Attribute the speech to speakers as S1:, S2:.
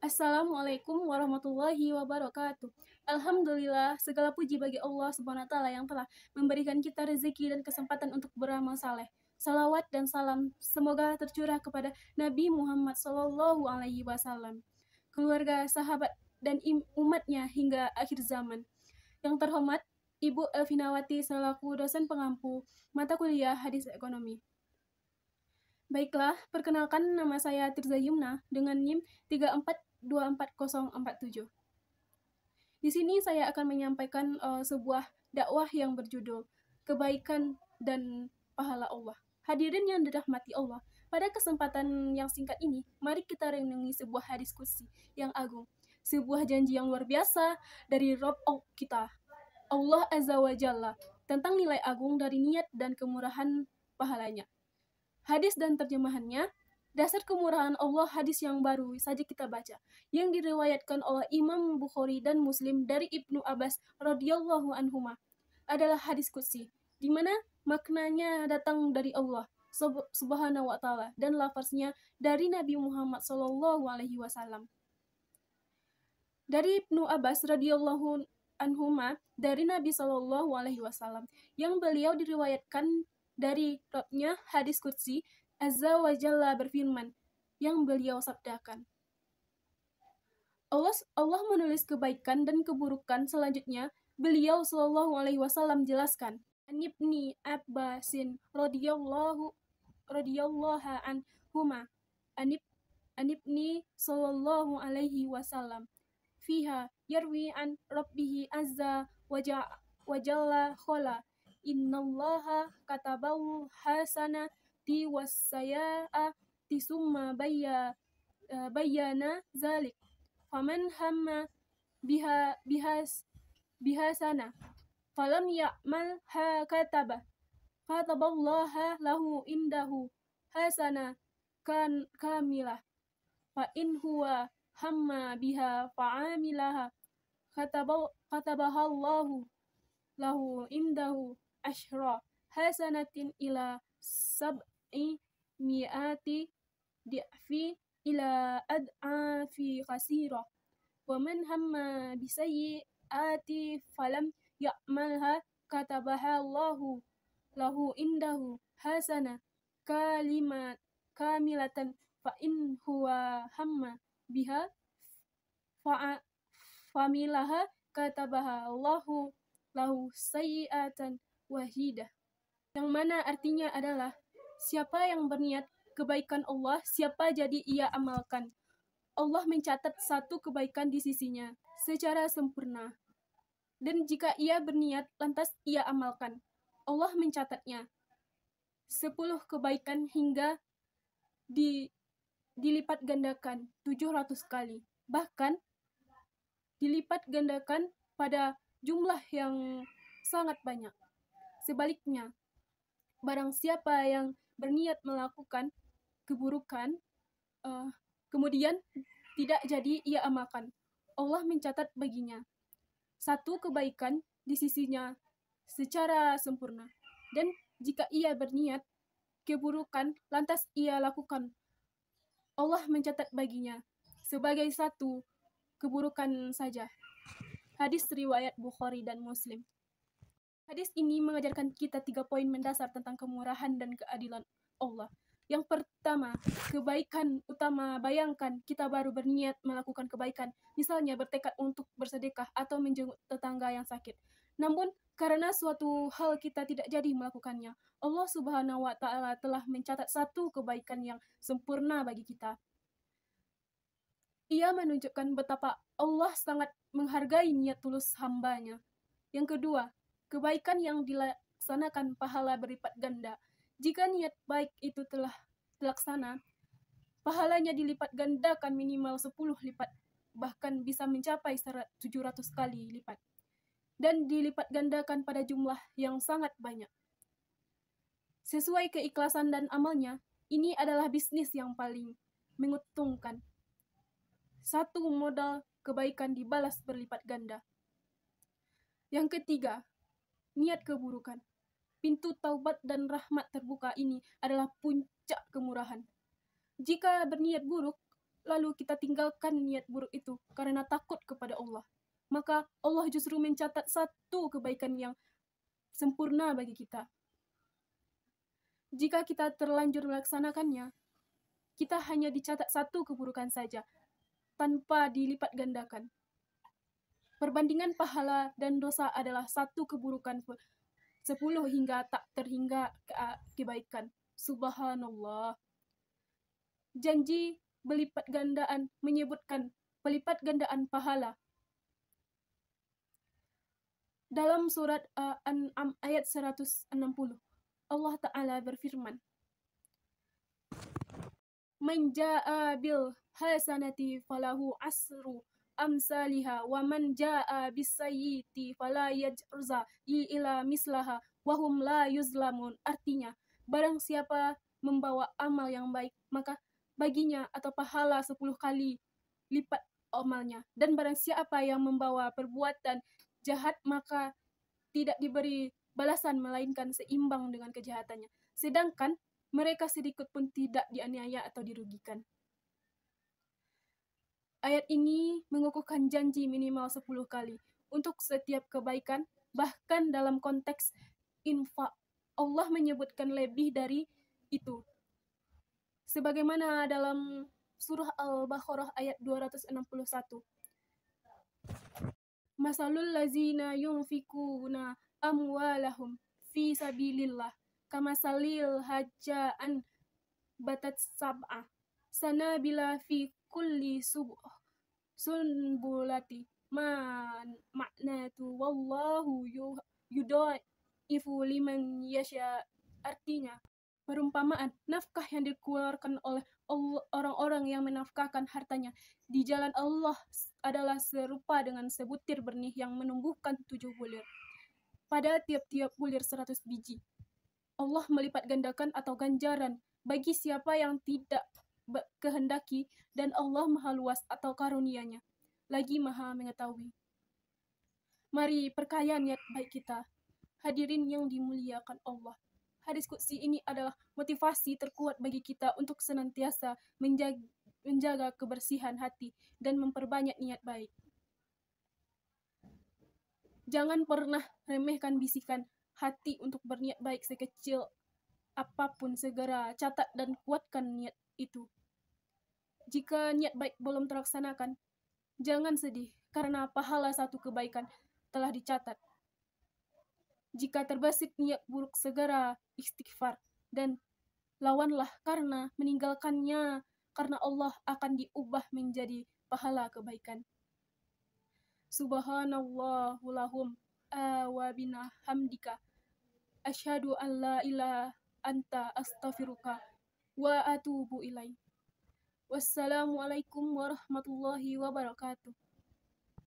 S1: Assalamualaikum warahmatullahi wabarakatuh. Alhamdulillah, segala puji bagi Allah Subhanahu wa taala yang telah memberikan kita rezeki dan kesempatan untuk beramal saleh. Salawat dan salam semoga tercurah kepada Nabi Muhammad Sallallahu Alaihi Wasallam, keluarga, sahabat, dan umatnya hingga akhir zaman. Yang terhormat, Ibu Elvinawati selaku dosen pengampu mata kuliah Hadis Ekonomi. Baiklah, perkenalkan nama saya Tirza Yumna dengan NIM 34240047. Di sini saya akan menyampaikan sebuah dakwah yang berjudul Kebaikan dan Pahala Allah. Hadirin yang dirahmati Allah, pada kesempatan yang singkat ini, mari kita renungi sebuah hadis kursi yang agung, sebuah janji yang luar biasa dari Rabb kita, Allah Azza wa Jalla, tentang nilai agung dari niat dan kemurahan pahalanya. Hadis dan terjemahannya, dasar kemurahan Allah hadis yang baru saja kita baca, yang diriwayatkan oleh Imam Bukhari dan Muslim dari Ibnu Abbas radhiyallahu anhuma, adalah hadis qudsi, di mana maknanya datang dari Allah Subhanahu wa taala dan lafaznya dari Nabi Muhammad sallallahu alaihi wasallam. Dari Ibnu Abbas radhiyallahu anhuma dari Nabi sallallahu alaihi wasallam, yang beliau diriwayatkan dari Rabbnya hadis qudsi, Azza wa Jalla berfirman, yang beliau sabdakan, Allah menulis kebaikan dan keburukan. Selanjutnya beliau sallallahu alaihi wasallam jelaskan, An Ibni Abbasin radhiyallahu anhuma An Ibni sallallahu alaihi wasallam fiha yarwi an Rabbihi azza wa jalla khala innallaha katabal hasanati wassayaati summa bayyana zalik faman hamma bihasana falam ya'mal kataballaha lahu indahu hasana kamilah fa in huwa hamma biha fa'amilaha katabahallahu lahu indahu asyra hasanatin ila sab'i mi'ati di'fi ila ad'afi kasira wa man hamma bisayyi'ati falam ya'malha katabahallahu lahu indahu hasana kamilatan fa in huwa hamma biha fa'amilaha katabahallahu lahu sayyi'atan wahidah, yang mana artinya adalah siapa yang berniat kebaikan Allah, siapa jadi ia amalkan, Allah mencatat satu kebaikan di sisinya secara sempurna, dan jika ia berniat lantas ia amalkan, Allah mencatatnya 10 kebaikan hingga dilipat gandakan 700 kali, bahkan dilipat gandakan pada jumlah yang sangat banyak. Sebaliknya, barang siapa yang berniat melakukan keburukan, kemudian tidak jadi ia amalkan, Allah mencatat baginya satu kebaikan di sisinya secara sempurna. Dan jika ia berniat keburukan lantas ia lakukan, Allah mencatat baginya sebagai satu keburukan saja. Hadis riwayat Bukhari dan Muslim. Hadis ini mengajarkan kita 3 poin mendasar tentang kemurahan dan keadilan Allah. Yang pertama, kebaikan utama. Bayangkan kita baru berniat melakukan kebaikan, misalnya bertekad untuk bersedekah atau menjenguk tetangga yang sakit. Namun, karena suatu hal kita tidak jadi melakukannya, Allah Subhanahu wa taala telah mencatat satu kebaikan yang sempurna bagi kita. Ia menunjukkan betapa Allah sangat menghargai niat tulus hambanya. Yang kedua, kebaikan yang dilaksanakan pahala berlipat ganda. Jika niat baik itu telah dilaksana, pahalanya dilipat gandakan minimal 10 lipat, bahkan bisa mencapai 700 kali lipat. Dan dilipat gandakan pada jumlah yang sangat banyak. Sesuai keikhlasan dan amalnya, ini adalah bisnis yang paling menguntungkan. Satu modal kebaikan dibalas berlipat ganda. Yang ketiga, niat keburukan. Pintu taubat dan rahmat terbuka ini adalah puncak kemurahan. Jika berniat buruk, lalu kita tinggalkan niat buruk itu karena takut kepada Allah, maka Allah justru mencatat satu kebaikan yang sempurna bagi kita. Jika kita terlanjur melaksanakannya, kita hanya dicatat satu keburukan saja, tanpa dilipat gandakan. Perbandingan pahala dan dosa adalah satu keburukan 10 hingga tak terhingga kebaikan. Subhanallah. Janji belipat gandaan menyebutkan pelipat gandaan pahala. Dalam surat An'am ayat 160, Allah Ta'ala berfirman, "Man jaa'a bil hasanati falahu asru amsalihha wa man jaa'a bis sayyi'ati fala yajza illa mislaha wa hum la yuzlamun." Artinya, barang siapa membawa amal yang baik, maka baginya atau pahala 10 kali lipat amalnya. Dan barang siapa yang membawa perbuatan jahat, maka tidak diberi balasan melainkan seimbang dengan kejahatannya. Sedangkan mereka sedikit pun tidak dianiaya atau dirugikan. Ayat ini mengukuhkan janji minimal 10 kali untuk setiap kebaikan, bahkan dalam konteks infak Allah menyebutkan lebih dari itu. Sebagaimana dalam surah Al-Baqarah ayat 261. Masalul lazina yunfikuna amwalahum fi sabilillah kamasalil hajja'an batat sab'a sanabila fi kulli sunbulati ma'natu wallahu yudha'ifu liman yasha. Artinya, perumpamaan nafkah yang dikeluarkan oleh orang-orang yang menafkahkan hartanya di jalan Allah adalah serupa dengan sebutir benih yang menumbuhkan 7 bulir. Pada tiap-tiap bulir 100 biji. Allah melipat gandakan atau ganjaran bagi siapa yang tidak kehendaki, dan Allah maha luas atau karunia-Nya, lagi maha mengetahui. Mari perkaya niat baik kita. Hadirin yang dimuliakan Allah. Hadis qudsi ini adalah motivasi terkuat bagi kita untuk senantiasa menjaga kebersihan hati dan memperbanyak niat baik. Jangan pernah remehkan bisikan hati untuk berniat baik sekecil apapun. Segera catat dan kuatkan niat itu. Jika niat baik belum terlaksanakan, jangan sedih karena pahala satu kebaikan telah dicatat. Jika terbesit niat buruk, segera istighfar dan lawanlah karena meninggalkannya, karena Allah akan diubah menjadi pahala kebaikan. Subhanallahu lahum wa bina hamdika asyhadu an la ilaha anta astaghfiruka wa atubu ilaik. Wassalamualaikum warahmatullahi wabarakatuh.